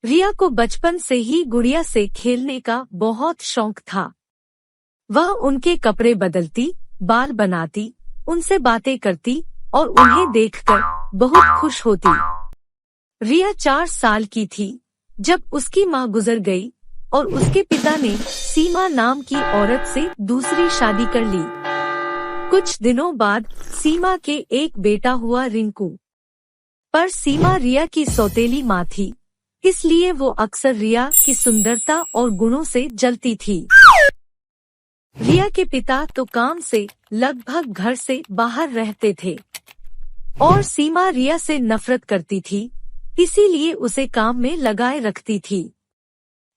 रिया को बचपन से ही गुड़िया से खेलने का बहुत शौक था। वह उनके कपड़े बदलती, बाल बनाती, उनसे बातें करती और उन्हें देखकर बहुत खुश होती। रिया 4 साल की थी जब उसकी माँ गुजर गई और उसके पिता ने सीमा नाम की औरत से दूसरी शादी कर ली। कुछ दिनों बाद सीमा के एक बेटा हुआ रिंकू। पर सीमा रिया की सौतेली माँ थी, इसलिए वो अक्सर रिया की सुंदरता और गुणों से जलती थी। रिया के पिता तो काम से लगभग घर से बाहर रहते थे और सीमा रिया से नफरत करती थी, इसीलिए उसे काम में लगाए रखती थी।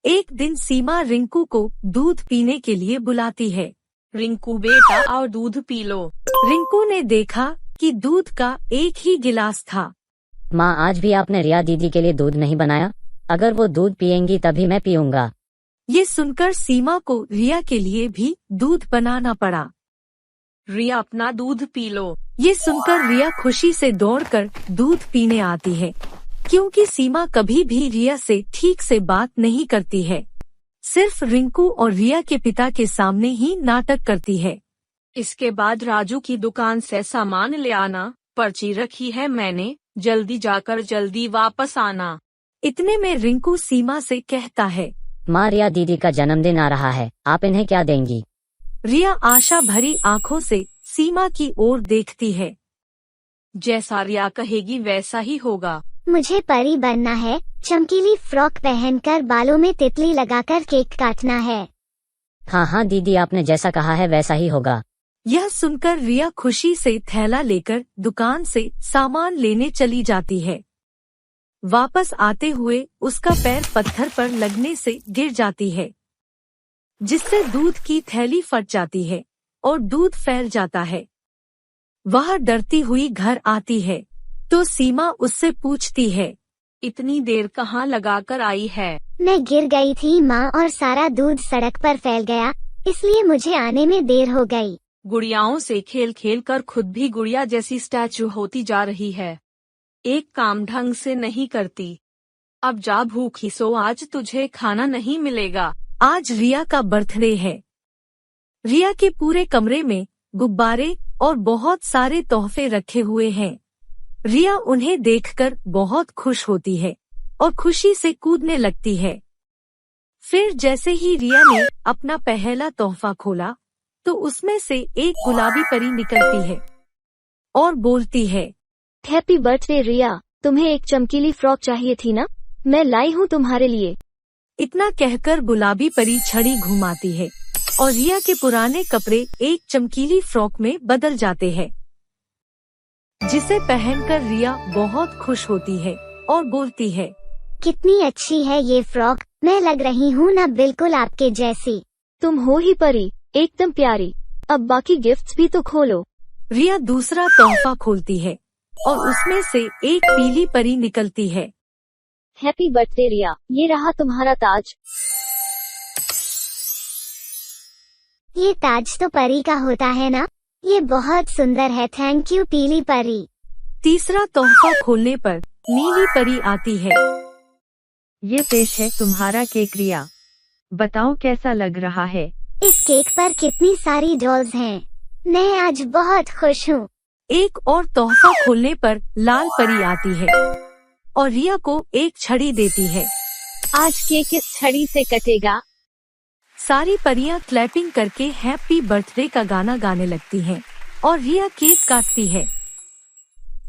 एक दिन सीमा रिंकू को दूध पीने के लिए बुलाती है। रिंकू बेटा आओ दूध पी लो। रिंकू ने देखा कि दूध का एक ही गिलास था। माँ, आज भी आपने रिया दीदी के लिए दूध नहीं बनाया? अगर वो दूध पिएंगी तभी मैं पीऊंगा। ये सुनकर सीमा को रिया के लिए भी दूध बनाना पड़ा। रिया अपना दूध पी लो। ये सुनकर रिया खुशी से दौड़कर दूध पीने आती है, क्योंकि सीमा कभी भी रिया से ठीक से बात नहीं करती है, सिर्फ रिंकू और रिया के पिता के सामने ही नाटक करती है। इसके बाद राजू की दुकान से सामान ले आना, पर्ची रखी है मैंने, जल्दी जाकर जल्दी वापस आना। इतने में रिंकू सीमा से कहता है, माँ, रिया दीदी का जन्मदिन आ रहा है, आप इन्हें क्या देंगी? रिया आशा भरी आंखों से सीमा की ओर देखती है। जैसा रिया कहेगी वैसा ही होगा। मुझे परी बनना है, चमकीली फ्रॉक पहनकर बालों में तितली लगाकर केक काटना है। हाँ हाँ दीदी, आपने जैसा कहा है वैसा ही होगा। यह सुनकर रिया खुशी से थैला लेकर दुकान से सामान लेने चली जाती है। वापस आते हुए उसका पैर पत्थर पर लगने से गिर जाती है, जिससे दूध की थैली फट जाती है और दूध फैल जाता है। वह डरती हुई घर आती है तो सीमा उससे पूछती है, इतनी देर कहाँ लगाकर आई है? मैं गिर गई थी माँ और सारा दूध सड़क पर फैल गया, इसलिए मुझे आने में देर हो गई। गुड़ियाओं से खेल खेल कर खुद भी गुड़िया जैसी स्टैचू होती जा रही है। एक काम ढंग से नहीं करती। अब जा भूखी सो, आज तुझे खाना नहीं मिलेगा। आज रिया का बर्थडे है। रिया के पूरे कमरे में गुब्बारे और बहुत सारे तोहफे रखे हुए हैं। रिया उन्हें देखकर बहुत खुश होती है और खुशी से कूदने लगती है। फिर जैसे ही रिया ने अपना पहला तोहफा खोला तो उसमें से एक गुलाबी परी निकलती है और बोलती है, हैप्पी बर्थडे रिया, तुम्हें एक चमकीली फ्रॉक चाहिए थी ना? मैं लाई हूँ तुम्हारे लिए। इतना कहकर गुलाबी परी छड़ी घुमाती है और रिया के पुराने कपड़े एक चमकीली फ्रॉक में बदल जाते हैं, जिसे पहनकर रिया बहुत खुश होती है और बोलती है, कितनी अच्छी है ये फ्रॉक, मैं लग रही हूँ ना बिल्कुल आपके जैसी। तुम हो ही परी, एकदम प्यारी। अब बाकी गिफ्ट्स भी तो खोलो। रिया दूसरा तोहफा खोलती है और उसमें से एक पीली परी निकलती है। हैप्पी बर्थडे रिया, ये रहा तुम्हारा ताज। ये ताज तो परी का होता है ना? ये बहुत सुंदर है, थैंक यू पीली परी। तीसरा तोहफा खोलने पर नीली परी आती है। ये पेश है तुम्हारा केक रिया, बताओ कैसा लग रहा है? इस केक पर कितनी सारी डॉल्स हैं, मैं आज बहुत खुश हूँ। एक और तोहफा खोलने पर लाल परी आती है और रिया को एक छड़ी देती है। आज केक इस छड़ी से कटेगा। सारी परियां क्लैपिंग करके हैप्पी बर्थडे का गाना गाने लगती हैं और रिया केक काटती है।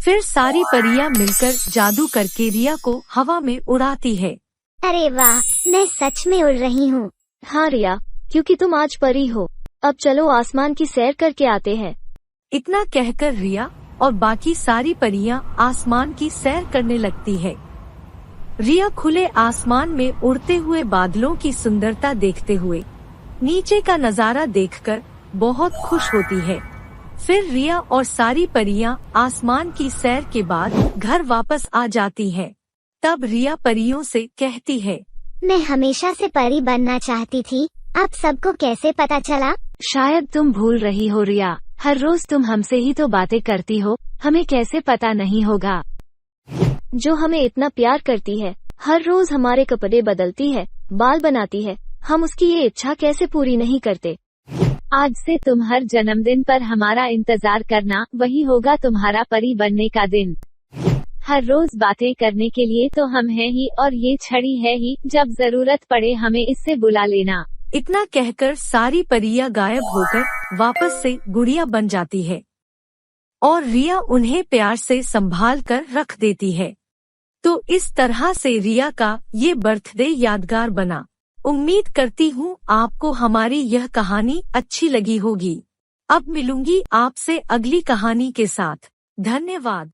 फिर सारी परियां मिलकर जादू करके रिया को हवा में उड़ाती है। अरे वाह, मैं सच में उड़ रही हूँ। हाँ रिया, क्योंकि तुम आज परी हो। अब चलो आसमान की सैर करके आते हैं। इतना कहकर रिया और बाकी सारी परियां आसमान की सैर करने लगती है। रिया खुले आसमान में उड़ते हुए बादलों की सुंदरता देखते हुए नीचे का नजारा देखकर बहुत खुश होती है। फिर रिया और सारी परियां आसमान की सैर के बाद घर वापस आ जाती हैं। तब रिया परियों से कहती है, मैं हमेशा से परी बनना चाहती थी, अब सबको कैसे पता चला? शायद तुम भूल रही हो रिया, हर रोज तुम हमसे ही तो बातें करती हो, हमें कैसे पता नहीं होगा? जो हमें इतना प्यार करती है, हर रोज हमारे कपड़े बदलती है, बाल बनाती है, हम उसकी ये इच्छा कैसे पूरी नहीं करते। आज से तुम हर जन्मदिन पर हमारा इंतजार करना, वही होगा तुम्हारा परी बनने का दिन। हर रोज बातें करने के लिए तो हम हैं ही, और ये छड़ी है ही, जब जरूरत पड़े हमें इससे बुला लेना। इतना कहकर सारी परियां गायब होकर वापस से गुड़िया बन जाती है और रिया उन्हें प्यार से संभाल कर रख देती है। तो इस तरह से रिया का ये बर्थडे यादगार बना। उम्मीद करती हूँ आपको हमारी यह कहानी अच्छी लगी होगी। अब मिलूंगी आपसे अगली कहानी के साथ। धन्यवाद।